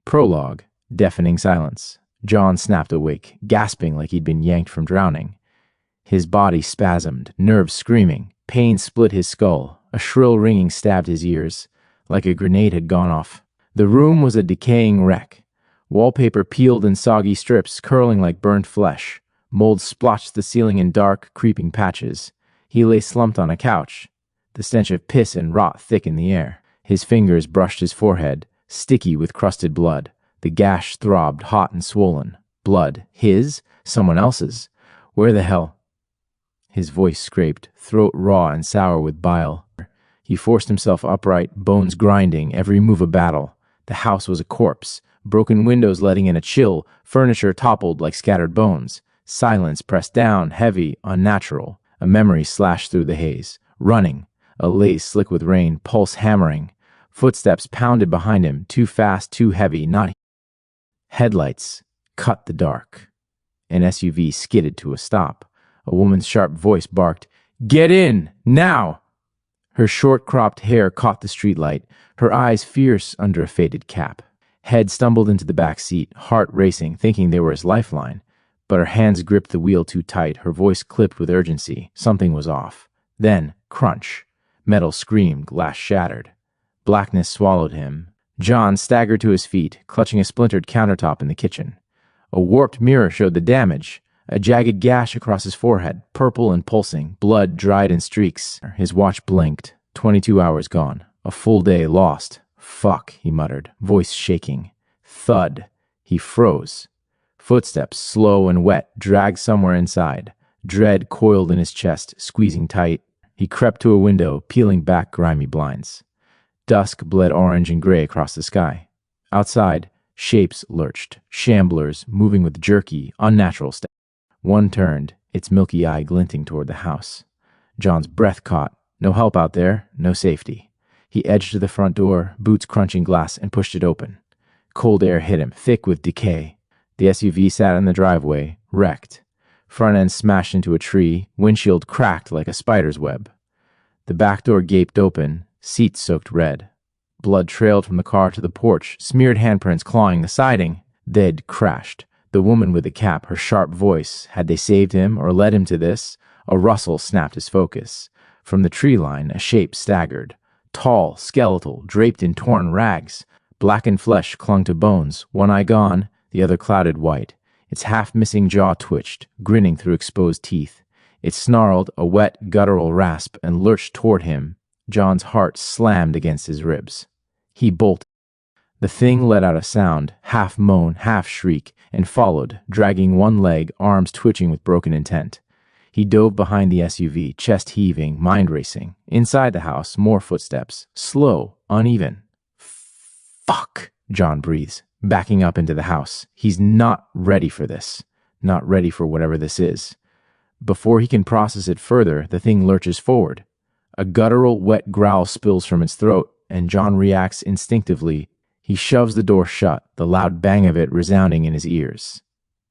Prologue. Deafening silence. John snapped awake, gasping like he'd been yanked from drowning. His body spasmed, nerves screaming. Pain split his skull. A shrill ringing stabbed his ears, like a grenade had gone off. The room was a decaying wreck. Wallpaper peeled in soggy strips, curling like burnt flesh. Mold splotched the ceiling in dark, creeping patches. He lay slumped on a couch. The stench of piss and rot thick in the air. His fingers brushed his forehead, sticky with crusted blood. The gash throbbed, hot and swollen. Blood. His? Someone else's. Where the hell? His voice scraped, throat raw and sour with bile. He forced himself upright, bones grinding, every move a battle. The house was a corpse. Broken windows letting in a chill, furniture toppled like scattered bones. Silence pressed down, heavy, unnatural. A memory slashed through the haze. Running. A lace slick with rain, pulse hammering. Footsteps pounded behind him, too fast, too heavy, not. Headlights cut the dark. An SUV skidded to a stop. A woman's sharp voice barked, "Get in! Now!" Her short-cropped hair caught the streetlight, her eyes fierce under a faded cap. Head stumbled into the back seat, heart racing, thinking they were his lifeline. But her hands gripped the wheel too tight, her voice clipped with urgency. Something was off. Then, crunch. Metal screamed, glass shattered. Blackness swallowed him. John staggered to his feet, clutching a splintered countertop in the kitchen. A warped mirror showed the damage. A jagged gash across his forehead, purple and pulsing, blood dried in streaks. His watch blinked. 22 hours gone. A full day lost. Fuck, he muttered, voice shaking. Thud. He froze. Footsteps, slow and wet, dragged somewhere inside. Dread coiled in his chest, squeezing tight. He crept to a window, peeling back grimy blinds. Dusk bled orange and gray across the sky. Outside, shapes lurched, shamblers moving with jerky, unnatural steps. One turned, its milky eye glinting toward the house. John's breath caught. No help out there, no safety. He edged to the front door, boots crunching glass, and pushed it open. Cold air hit him, thick with decay. The SUV sat in the driveway, wrecked. Front end smashed into a tree, windshield cracked like a spider's web. The back door gaped open, seats soaked red. Blood trailed from the car to the porch, smeared handprints clawing the siding. They'd crashed. The woman with the cap, her sharp voice, had they saved him or led him to this? A rustle snapped his focus. From the tree line, a shape staggered. Tall, skeletal, draped in torn rags. Blackened flesh clung to bones, one eye gone, the other clouded white. Its half-missing jaw twitched, grinning through exposed teeth. It snarled, a wet, guttural rasp, and lurched toward him. John's heart slammed against his ribs. He bolted. The thing let out a sound, half moan, half shriek, and followed, dragging one leg, arms twitching with broken intent. He dove behind the SUV, chest heaving, mind racing. Inside the house, more footsteps, slow, uneven. Fuck, John breathes, backing up into the house. He's not ready for this. Not ready for whatever this is. Before he can process it further, the thing lurches forward. A guttural, wet growl spills from its throat, and John reacts instinctively. He shoves the door shut, the loud bang of it resounding in his ears.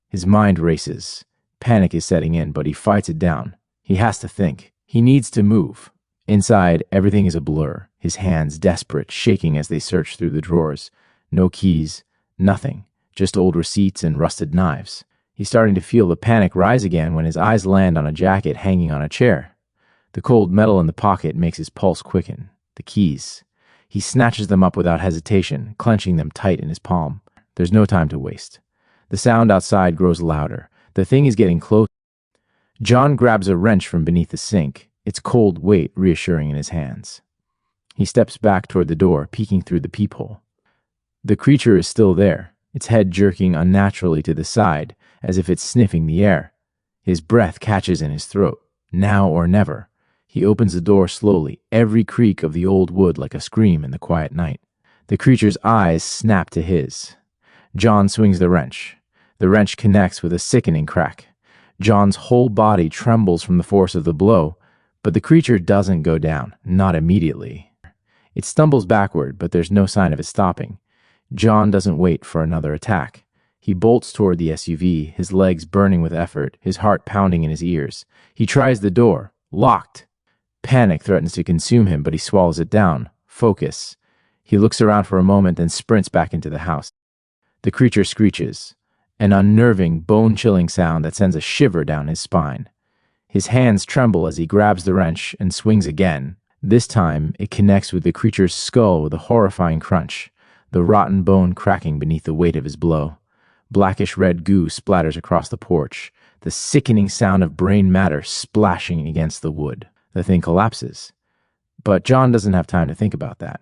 His mind races. Panic is setting in, but he fights it down. He has to think. He needs to move. Inside, everything is a blur, his hands desperate, shaking as they search through the drawers. No keys, nothing, just old receipts and rusted knives. He's starting to feel the panic rise again when his eyes land on a jacket hanging on a chair. The cold metal in the pocket makes his pulse quicken. The keys. He snatches them up without hesitation, clenching them tight in his palm. There's no time to waste. The sound outside grows louder. The thing is getting close. John grabs a wrench from beneath the sink, its cold weight reassuring in his hands. He steps back toward the door, peeking through the peephole. The creature is still there, its head jerking unnaturally to the side, as if it's sniffing the air. His breath catches in his throat. Now or never. He opens the door slowly, every creak of the old wood like a scream in the quiet night. The creature's eyes snap to his. John swings the wrench. The wrench connects with a sickening crack. John's whole body trembles from the force of the blow, but the creature doesn't go down, not immediately. It stumbles backward, but there's no sign of it stopping. John doesn't wait for another attack. He bolts toward the SUV, his legs burning with effort, his heart pounding in his ears. He tries the door. Locked. Panic threatens to consume him, but he swallows it down. Focus. He looks around for a moment, then sprints back into the house. The creature screeches, an unnerving, bone-chilling sound that sends a shiver down his spine. His hands tremble as he grabs the wrench and swings again. This time, it connects with the creature's skull with a horrifying crunch, the rotten bone cracking beneath the weight of his blow. Blackish red goo splatters across the porch, the sickening sound of brain matter splashing against the wood. The thing collapses. But John doesn't have time to think about that.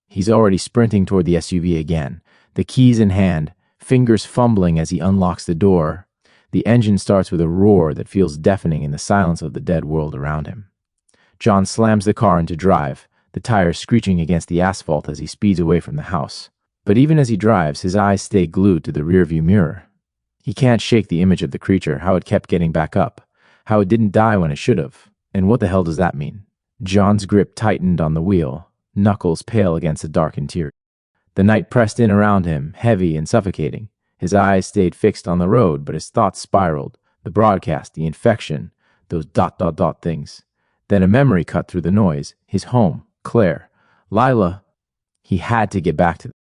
He's already sprinting toward the SUV again, the keys in hand, fingers fumbling as he unlocks the door. The engine starts with a roar that feels deafening in the silence of the dead world around him. John slams the car into drive, the tires screeching against the asphalt as he speeds away from the house. But even as he drives, his eyes stay glued to the rearview mirror. He can't shake the image of the creature, how it kept getting back up, how it didn't die when it should have. And what the hell does that mean? John's grip tightened on the wheel, knuckles pale against the dark interior. The night pressed in around him, heavy and suffocating. His eyes stayed fixed on the road, but his thoughts spiraled. The broadcast, the infection, those ... things. Then a memory cut through the noise. His home, Claire, Lila. He had to get back to them.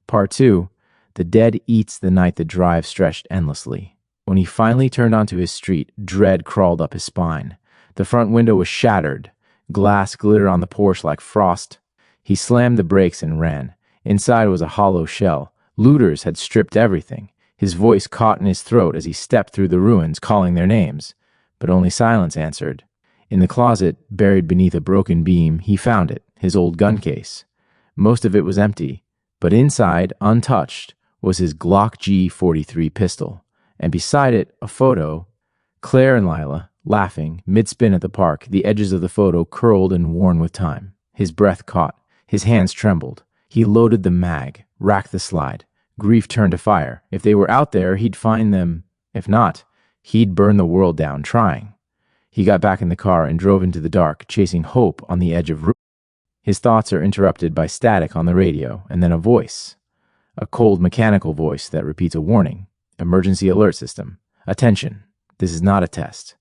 Part 2. The dead eats the night the drive stretched endlessly. When he finally turned onto his street, dread crawled up his spine. The front window was shattered. Glass glittered on the porch like frost. He slammed the brakes and ran. Inside was a hollow shell. Looters had stripped everything. His voice caught in his throat as he stepped through the ruins, calling their names. But only silence answered. In the closet, buried beneath a broken beam, he found it, his old gun case. Most of it was empty, but inside, untouched, was his Glock G43 pistol. And beside it, a photo. Claire and Lila, laughing, mid-spin at the park, the edges of the photo curled and worn with time. His breath caught. His hands trembled. He loaded the mag, racked the slide. Grief turned to fire. If they were out there, he'd find them. If not, he'd burn the world down trying. He got back in the car and drove into the dark, chasing hope on the edge of ruin. His thoughts are interrupted by static on the radio, and then a voice. A cold mechanical voice that repeats a warning. Emergency alert system. Attention. This is not a test.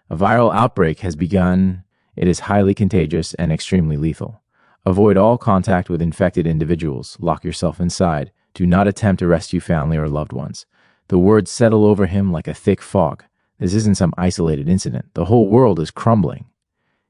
A viral outbreak has begun. It is highly contagious and extremely lethal. Avoid all contact with infected individuals. Lock yourself inside. Do not attempt to rescue family or loved ones. The words settle over him like a thick fog. This isn't some isolated incident. The whole world is crumbling.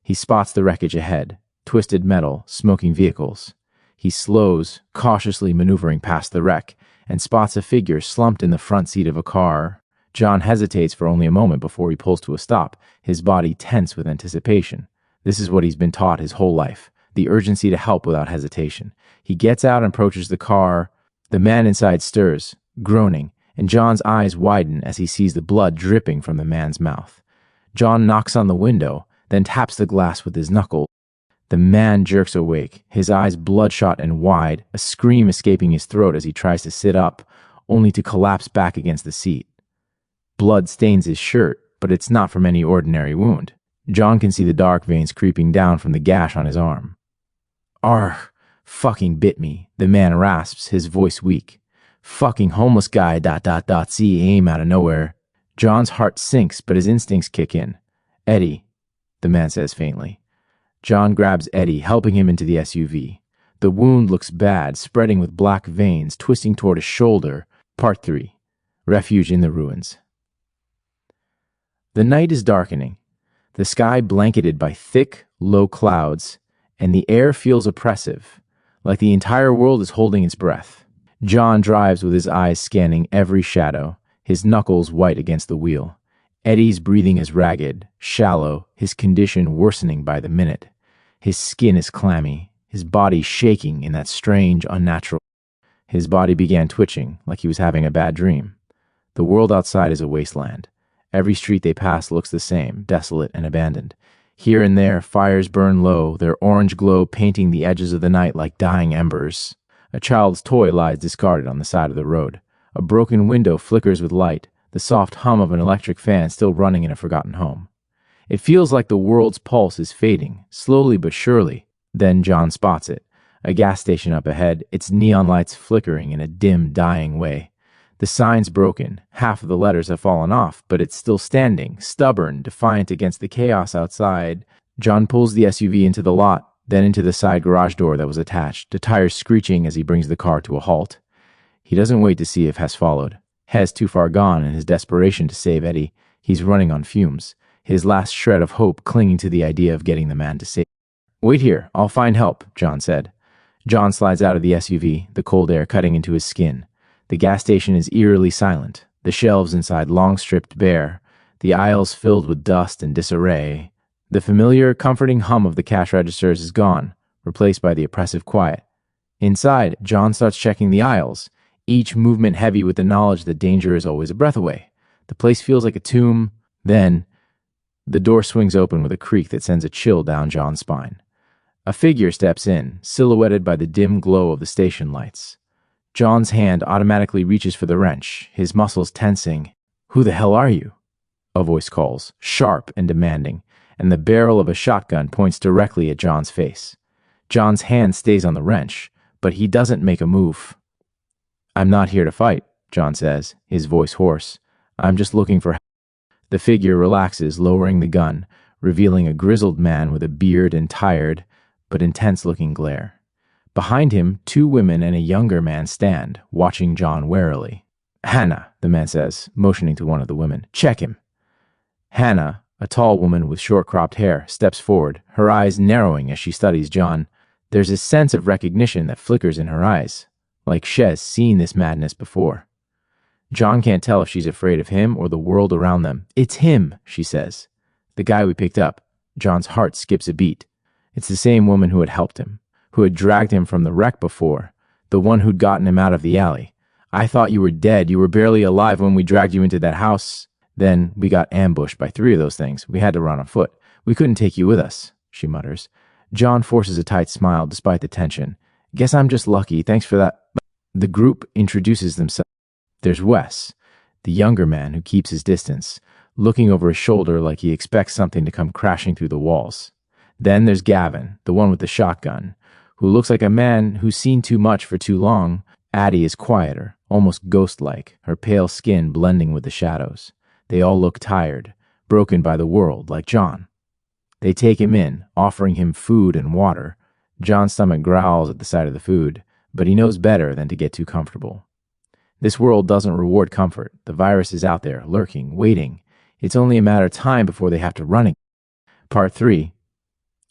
He spots the wreckage ahead. Twisted metal, smoking vehicles. He slows, cautiously maneuvering past the wreck, and spots a figure slumped in the front seat of a car. John hesitates for only a moment before he pulls to a stop, his body tense with anticipation. This is what he's been taught his whole life. The urgency to help without hesitation. He gets out and approaches the car. The man inside stirs, groaning, and John's eyes widen as he sees the blood dripping from the man's mouth. John knocks on the window, then taps the glass with his knuckle. The man jerks awake, his eyes bloodshot and wide, a scream escaping his throat as he tries to sit up, only to collapse back against the seat. Blood stains his shirt, but it's not from any ordinary wound. John can see the dark veins creeping down from the gash on his arm. "Argh, fucking bit me," the man rasps, his voice weak. "Fucking homeless guy, ... see aim out of nowhere." John's heart sinks, but his instincts kick in. "Eddie," the man says faintly. John grabs Eddie, helping him into the SUV. The wound looks bad, spreading with black veins, twisting toward his shoulder. Part 3. Refuge in the ruins. The night is darkening, the sky blanketed by thick, low clouds, and the air feels oppressive, like the entire world is holding its breath. John drives with his eyes scanning every shadow, his knuckles white against the wheel. Eddie's breathing is ragged, shallow, his condition worsening by the minute. His skin is clammy, his body shaking in that strange, unnatural. His body began twitching, like he was having a bad dream. The world outside is a wasteland. Every street they pass looks the same, desolate and abandoned. Here and there, fires burn low, their orange glow painting the edges of the night like dying embers. A child's toy lies discarded on the side of the road. A broken window flickers with light, the soft hum of an electric fan still running in a forgotten home. It feels like the world's pulse is fading, slowly but surely. Then John spots it. A gas station up ahead, its neon lights flickering in a dim, dying way. The sign's broken, half of the letters have fallen off, but it's still standing, stubborn, defiant against the chaos outside. John pulls the SUV into the lot, then into the side garage door that was attached, the tires screeching as he brings the car to a halt. He doesn't wait to see if Hess followed. Hess too far gone in his desperation to save Eddie. He's running on fumes, his last shred of hope clinging to the idea of getting the man to safety. Wait here, I'll find help, John said. John slides out of the SUV, the cold air cutting into his skin. The gas station is eerily silent, the shelves inside long stripped bare, the aisles filled with dust and disarray. The familiar, comforting hum of the cash registers is gone, replaced by the oppressive quiet. Inside, John starts checking the aisles, each movement heavy with the knowledge that danger is always a breath away. The place feels like a tomb. Then, the door swings open with a creak that sends a chill down John's spine. A figure steps in, silhouetted by the dim glow of the station lights. John's hand automatically reaches for the wrench, his muscles tensing. "Who the hell are you?" a voice calls, sharp and demanding, and the barrel of a shotgun points directly at John's face. John's hand stays on the wrench, but he doesn't make a move. "I'm not here to fight," John says, his voice hoarse. "I'm just looking for help." The figure relaxes, lowering the gun, revealing a grizzled man with a beard and tired, but intense-looking glare. Behind him, two women and a younger man stand, watching John warily. "Hannah," the man says, motioning to one of the women. "Check him." Hannah, a tall woman with short-cropped hair, steps forward, her eyes narrowing as she studies John. There's a sense of recognition that flickers in her eyes, like she's seen this madness before. John can't tell if she's afraid of him or the world around them. "It's him," she says. "The guy we picked up." John's heart skips a beat. It's the same woman who had helped him, who had dragged him from the wreck before, the one who'd gotten him out of the alley. "I thought you were dead. You were barely alive when we dragged you into that house. Then we got ambushed by 3 of those things. We had to run on foot. We couldn't take you with us," she mutters. John forces a tight smile despite the tension. "Guess I'm just lucky. Thanks for that." The group introduces themselves. There's Wes, the younger man who keeps his distance, looking over his shoulder like he expects something to come crashing through the walls. Then there's Gavin, the one with the shotgun, who looks like a man who's seen too much for too long. Addie is quieter, almost ghost-like, her pale skin blending with the shadows. They all look tired, broken by the world, like John. They take him in, offering him food and water. John's stomach growls at the sight of the food, but he knows better than to get too comfortable. This world doesn't reward comfort. The virus is out there, lurking, waiting. It's only a matter of time before they have to run again. Part 3.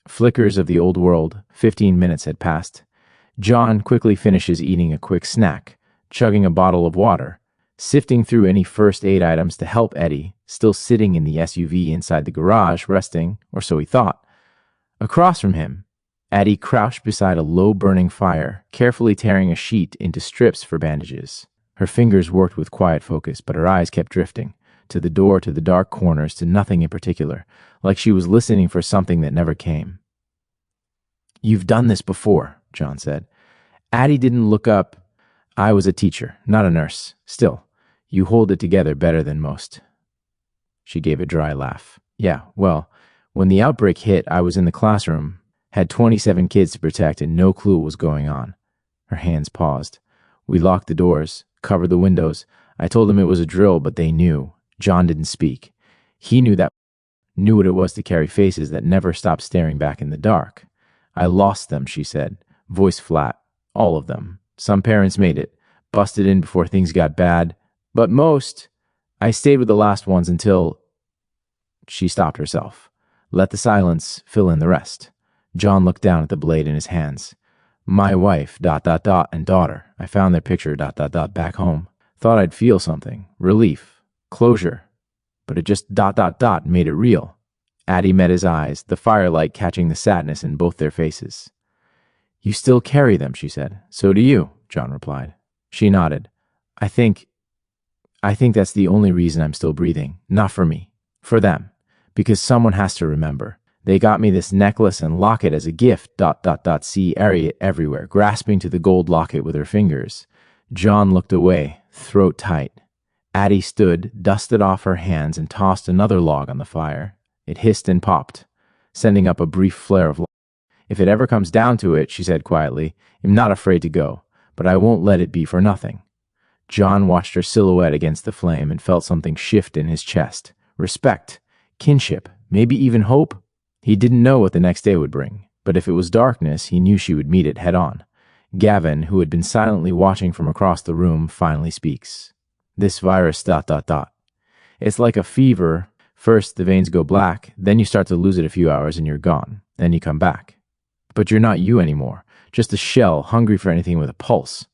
Flickers of the old world. 15 minutes had passed. John quickly finishes eating a quick snack, chugging a bottle of water, sifting through any first aid items to help Eddie, still sitting in the SUV inside the garage, resting, or so he thought. Across from him, Addie crouched beside a low-burning fire, carefully tearing a sheet into strips for bandages. Her fingers worked with quiet focus, but her eyes kept drifting, to the door, to the dark corners, to nothing in particular, like she was listening for something that never came. "You've done this before," John said. Addie didn't look up. "I was a teacher, not a nurse. Still, you hold it together better than most." She gave a dry laugh. "Yeah, well, when the outbreak hit, I was in the classroom, had 27 kids to protect and no clue what was going on." Her hands paused. "We locked the doors, covered the windows. I told them it was a drill, but they knew." John didn't speak. He knew what it was to carry faces that never stopped staring back in the dark. "I lost them," she said, voice flat. "All of them. Some parents made it, busted in before things got bad, but most, I stayed with the last ones until..." She stopped herself. Let the silence fill in the rest. John looked down at the blade in his hands. "My wife, ... and daughter. I found their picture, ... back home. Thought I'd feel something. Relief. Closure. But it just ... made it real." Addie met his eyes, the firelight catching the sadness in both their faces. "You still carry them," she said. "So do you," John replied. She nodded. I think that's the only reason I'm still breathing. Not for me. For them. Because someone has to remember. They got me this necklace and locket as a gift, ... See Harriet everywhere, grasping to the gold locket with her fingers. John looked away, throat tight. Addie stood, dusted off her hands, and tossed another log on the fire. It hissed and popped, sending up a brief flare of light. "If it ever comes down to it," she said quietly, "I'm not afraid to go, but I won't let it be for nothing." John watched her silhouette against the flame and felt something shift in his chest. Respect, kinship, maybe even hope. He didn't know what the next day would bring, but if it was darkness, he knew she would meet it head on. Gavin, who had been silently watching from across the room, finally speaks. This virus ... It's like a fever. First, the veins go black, then you start to lose it a few hours and you're gone. Then you come back. But you're not you anymore, just a shell hungry for anything with a pulse.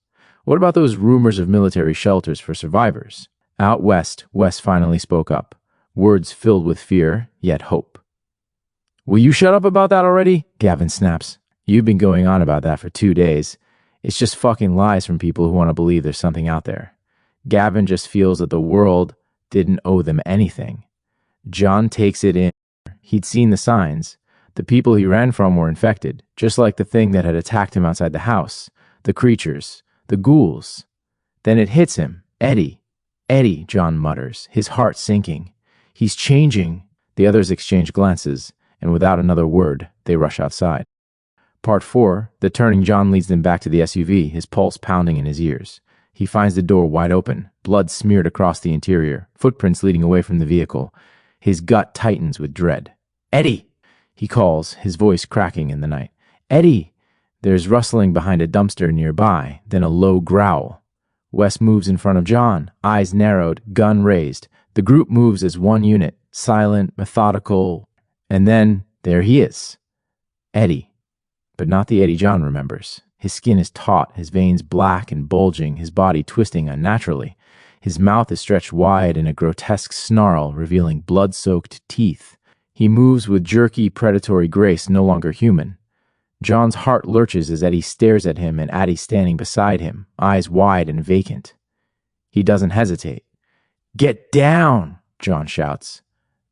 What about those rumors of military shelters for survivors? Out west, Wes finally spoke up, words filled with fear, yet hope. Will you shut up about that already? Gavin snaps. You've been going on about that for 2 days. It's just fucking lies from people who want to believe there's something out there. Gavin just feels that the world didn't owe them anything. John takes it in. He'd seen the signs. The people he ran from were infected, just like the thing that had attacked him outside the house. The creatures. The ghouls. Then it hits him. Eddie. Eddie, John mutters, his heart sinking. He's changing. The others exchange glances, and without another word, they rush outside. Part 4, the turning John leads them back to the SUV, his pulse pounding in his ears. He finds the door wide open, blood smeared across the interior, footprints leading away from the vehicle. His gut tightens with dread. Eddie! He calls, his voice cracking in the night. Eddie! There's rustling behind a dumpster nearby, then a low growl. Wes moves in front of John, eyes narrowed, gun raised. The group moves as one unit, silent, methodical, and then there he is. Eddie. But not the Eddie John remembers. His skin is taut, his veins black and bulging, his body twisting unnaturally. His mouth is stretched wide in a grotesque snarl, revealing blood-soaked teeth. He moves with jerky, predatory grace no longer human. John's heart lurches as Eddie stares at him and Addie standing beside him, eyes wide and vacant. He doesn't hesitate. Get down, John shouts.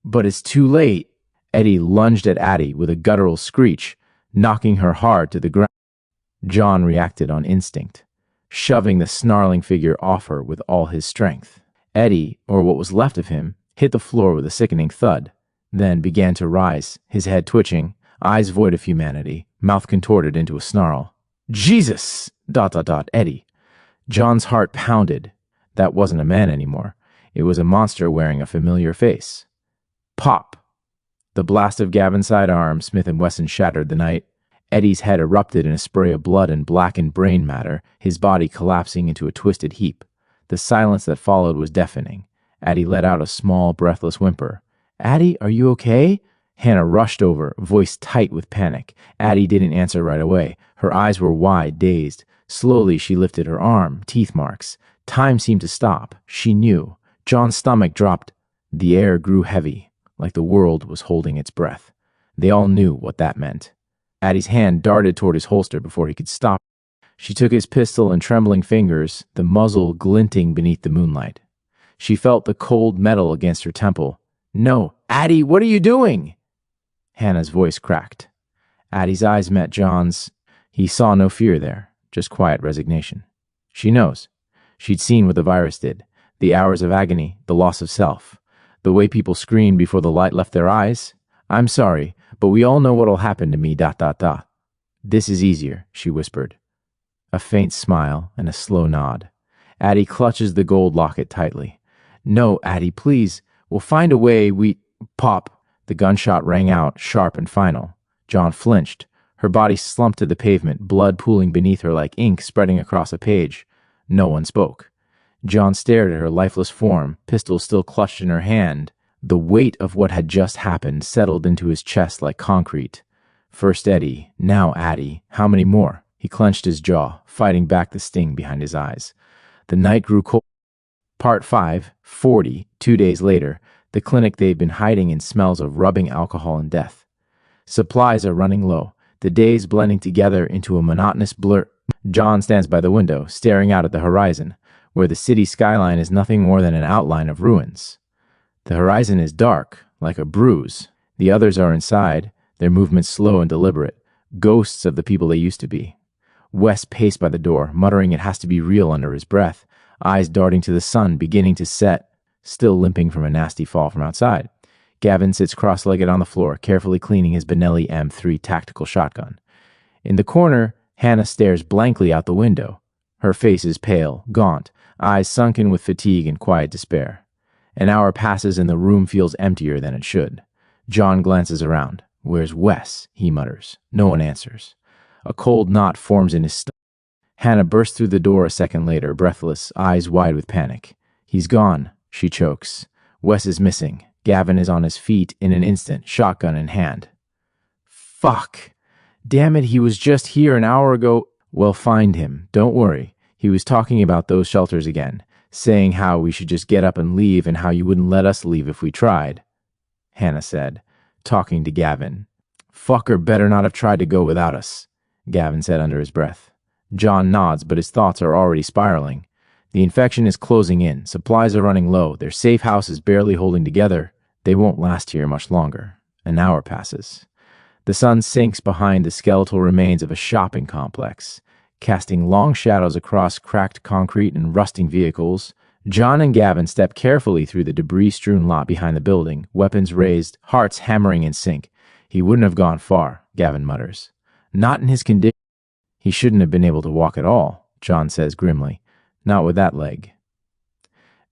But it's too late. Eddie lunged at Addie with a guttural screech, knocking her hard to the ground. John reacted on instinct, shoving the snarling figure off her with all his strength. Eddie, or what was left of him, hit the floor with a sickening thud, then began to rise, his head twitching, eyes void of humanity, mouth contorted into a snarl. Jesus! ... Eddie. John's heart pounded. That wasn't a man anymore. It was a monster wearing a familiar face. Pop! The blast of Gavin's sidearm, Smith & Wesson shattered the night. Eddie's head erupted in a spray of blood and blackened brain matter, his body collapsing into a twisted heap. The silence that followed was deafening. Addie let out a small, breathless whimper. Addie, are you okay? Hannah rushed over, voice tight with panic. Addie didn't answer right away. Her eyes were wide, dazed. Slowly, she lifted her arm, teeth marks. Time seemed to stop. She knew. John's stomach dropped. The air grew heavy, like the world was holding its breath. They all knew what that meant. Addie's hand darted toward his holster before he could stop. She took his pistol in trembling fingers, the muzzle glinting beneath the moonlight. She felt the cold metal against her temple. No, Addie, what are you doing? Hannah's voice cracked. Addie's eyes met John's. He saw no fear there, just quiet resignation. She knows. She'd seen what the virus did. The hours of agony, the loss of self. The way people screamed before the light left their eyes. I'm sorry, but we all know what'll happen to me, ... This is easier, she whispered. A faint smile and a slow nod. Addie clutches the gold locket tightly. No, Addie, please. We'll find a way. Pop. The gunshot rang out, sharp and final. John flinched. Her body slumped to the pavement, blood pooling beneath her like ink spreading across a page. No one spoke. John stared at her lifeless form, pistol still clutched in her hand. The weight of what had just happened settled into his chest like concrete. First Eddie, now Addie. How many more? He clenched his jaw, fighting back the sting behind his eyes. The night grew cold. Part 5, 40, 2 days later, the clinic they've been hiding in smells of rubbing alcohol and death. Supplies are running low, the days blending together into a monotonous blur. John stands by the window, staring out at the horizon, where the city skyline is nothing more than an outline of ruins. The horizon is dark, like a bruise. The others are inside, their movements slow and deliberate, ghosts of the people they used to be. Wes paced by the door, muttering it has to be real under his breath, eyes darting to the sun beginning to set, still limping from a nasty fall from outside. Gavin sits cross-legged on the floor, carefully cleaning his Benelli M3 tactical shotgun. In the corner, Hannah stares blankly out the window. Her face is pale, gaunt, eyes sunken with fatigue and quiet despair. An hour passes and the room feels emptier than it should. John glances around. Where's Wes? He mutters. No one answers. A cold knot forms in his stomach. Hannah burst through the door a second later, breathless, eyes wide with panic. He's gone, she chokes. Wes is missing. Gavin is on his feet in an instant, shotgun in hand. Fuck. Damn it, he was just here an hour ago. Well, find him. Don't worry. He was talking about those shelters again, saying how we should just get up and leave and how you wouldn't let us leave if we tried. Hannah said, talking to Gavin. Fucker better not have tried to go without us, Gavin said under his breath. John nods, but his thoughts are already spiraling. The infection is closing in. Supplies are running low. Their safe house is barely holding together. They won't last here much longer. An hour passes. The sun sinks behind the skeletal remains of a shopping complex, casting long shadows across cracked concrete and rusting vehicles. John and Gavin step carefully through the debris-strewn lot behind the building, weapons raised, hearts hammering in sync. He wouldn't have gone far, Gavin mutters. Not in his condition. He shouldn't have been able to walk at all, John says grimly. Not with that leg.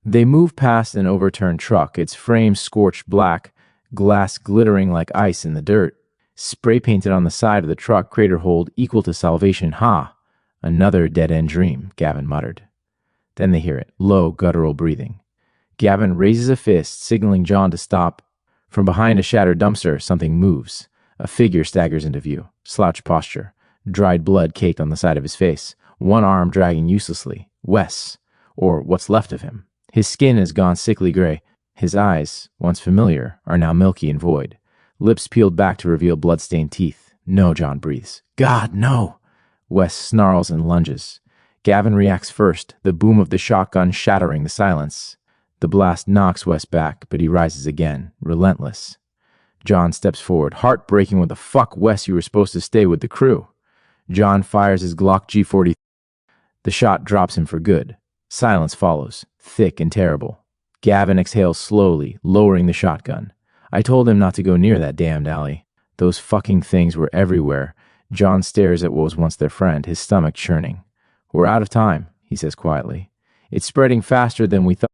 They move past an overturned truck, its frame scorched black, glass glittering like ice in the dirt. Spray painted on the side of the truck, crater hold equal to salvation. Ha! Another dead-end dream, Gavin muttered. Then they hear it, low, guttural breathing. Gavin raises a fist, signaling John to stop. From behind a shattered dumpster, something moves. A figure staggers into view, slouched posture, dried blood caked on the side of his face, one arm dragging uselessly. Wes, or what's left of him. His skin has gone sickly gray. His eyes, once familiar, are now milky and void. Lips peeled back to reveal blood-stained teeth. No, John breathes. God, no! Wes snarls and lunges. Gavin reacts first, the boom of the shotgun shattering the silence. The blast knocks Wes back, but he rises again, relentless. John steps forward, heartbreaking. With the fuck, Wes, you were supposed to stay with the crew. John fires his Glock G40. The shot drops him for good. Silence follows, thick and terrible. Gavin exhales slowly, lowering the shotgun. I told him not to go near that damned alley. Those fucking things were everywhere. John stares at what was once their friend, his stomach churning. We're out of time, he says quietly. It's spreading faster than we thought.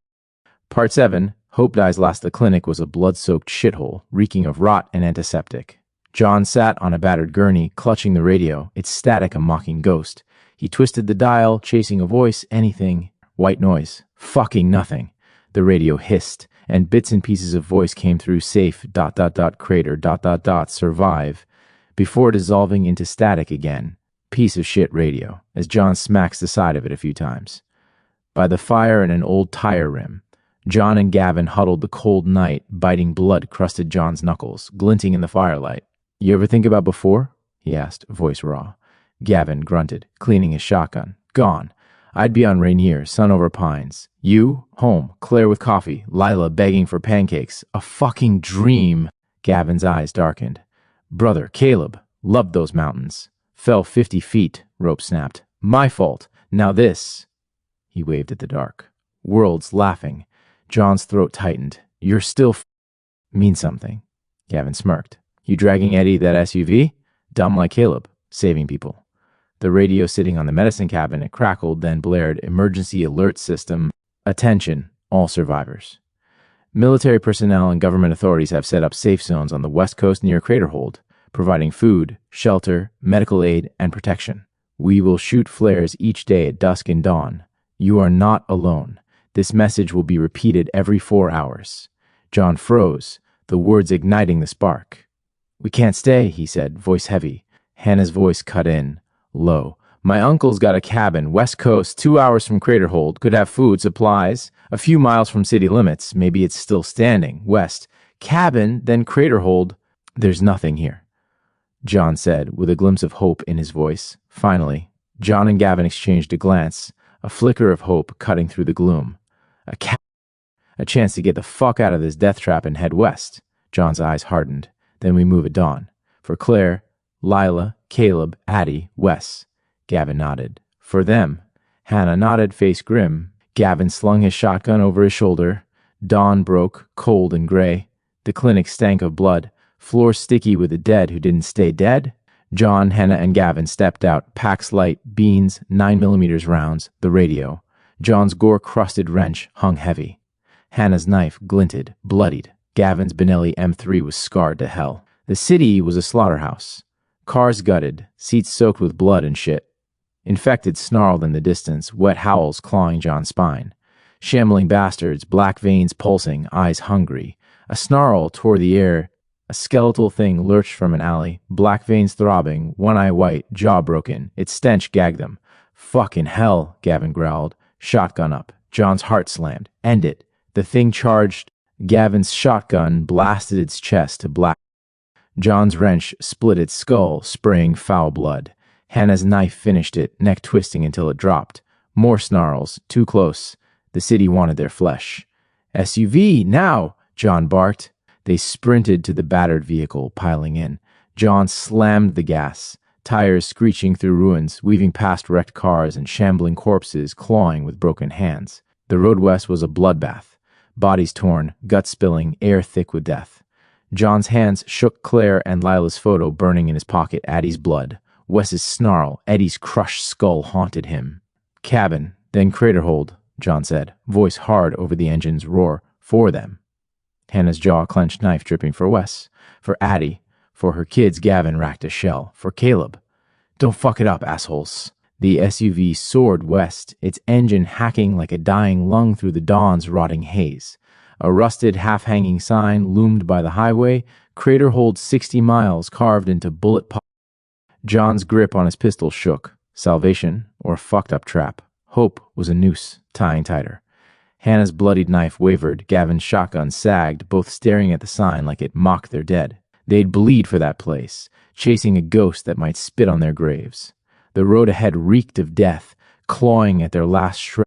Part 7, Hope Dies Last. The clinic was a blood-soaked shithole, reeking of rot and antiseptic. John sat on a battered gurney, clutching the radio, its static a mocking ghost. He twisted the dial, chasing a voice, anything. White noise. Fucking nothing. The radio hissed, and bits and pieces of voice came through. Safe, ... crater ... survive, before dissolving into static again. Piece of shit radio, as John smacks the side of it a few times. By the fire in an old tire rim, John and Gavin huddled the cold night, biting blood-crusted John's knuckles, glinting in the firelight. You ever think about before? He asked, voice raw. Gavin grunted, cleaning his shotgun. Gone. I'd be on Rainier, sun over pines. You, home, Claire with coffee, Lila begging for pancakes. A fucking dream. Gavin's eyes darkened. Brother, Caleb, loved those mountains. Fell 50 feet, rope snapped. My fault. Now this. He waved at the dark. Worlds laughing. John's throat tightened. You're still mean something. Gavin smirked. You dragging Eddie that SUV? Dumb like Caleb. Saving people. The radio sitting on the medicine cabinet crackled, then blared emergency alert system. Attention, all survivors. Military personnel and government authorities have set up safe zones on the west coast near Craterhold, providing food, shelter, medical aid, and protection. We will shoot flares each day at dusk and dawn. You are not alone. This message will be repeated every 4 hours. John froze, the words igniting the spark. We can't stay, he said, voice heavy. Hannah's voice cut in. Low. My uncle's got a cabin, west coast, 2 hours from Craterhold. Could have food, supplies, a few miles from city limits. Maybe it's still standing, west. Cabin, then Craterhold. There's nothing here, John said, with a glimpse of hope in his voice. Finally, John and Gavin exchanged a glance, a flicker of hope cutting through the gloom. A chance to get the fuck out of this death trap and head west. John's eyes hardened. Then we move at dawn. For Claire, Lila, Caleb, Addie, Wes. Gavin nodded. For them. Hannah nodded, face grim. Gavin slung his shotgun over his shoulder. Dawn broke, cold and gray. The clinic stank of blood. Floor sticky with the dead who didn't stay dead. John, Hannah, and Gavin stepped out. Packs light, beans, 9mm rounds, the radio. John's gore-crusted wrench hung heavy. Hannah's knife glinted, bloodied. Gavin's Benelli M3 was scarred to hell. The city was a slaughterhouse. Cars gutted, seats soaked with blood and shit. Infected snarled in the distance, wet howls clawing John's spine. Shambling bastards, black veins pulsing, eyes hungry. A snarl tore the air. A skeletal thing lurched from an alley, black veins throbbing, one eye white, jaw broken. Its stench gagged them. Fucking hell, Gavin growled. Shotgun up. John's heart slammed. End it. The thing charged. Gavin's shotgun blasted its chest to black. John's wrench split its skull, spraying foul blood. Hannah's knife finished it, neck twisting until it dropped. More snarls, too close. The city wanted their flesh. SUV, now! John barked. They sprinted to the battered vehicle, piling in. John slammed the gas, tires screeching through ruins, weaving past wrecked cars and shambling corpses clawing with broken hands. The road west was a bloodbath. Bodies torn, guts spilling, air thick with death. John's hands shook Claire and Lila's photo burning in his pocket, Addie's blood. Wes's snarl, Eddie's crushed skull haunted him. Cabin, then craterhold, John said, voice hard over the engine's roar. For them. Hannah's jaw clenched, knife dripping for Wes. For Addie. For her kids, Gavin racked a shell. For Caleb. Don't fuck it up, assholes. The SUV soared west, its engine hacking like a dying lung through the dawn's rotting haze. A rusted, half-hanging sign loomed by the highway, Craterhold 60 miles carved into bullet pop. John's grip on his pistol shook. Salvation or a fucked-up trap. Hope was a noose, tying tighter. Hannah's bloodied knife wavered, Gavin's shotgun sagged, both staring at the sign like it mocked their dead. They'd bleed for that place, chasing a ghost that might spit on their graves. The road ahead reeked of death, clawing at their last shred.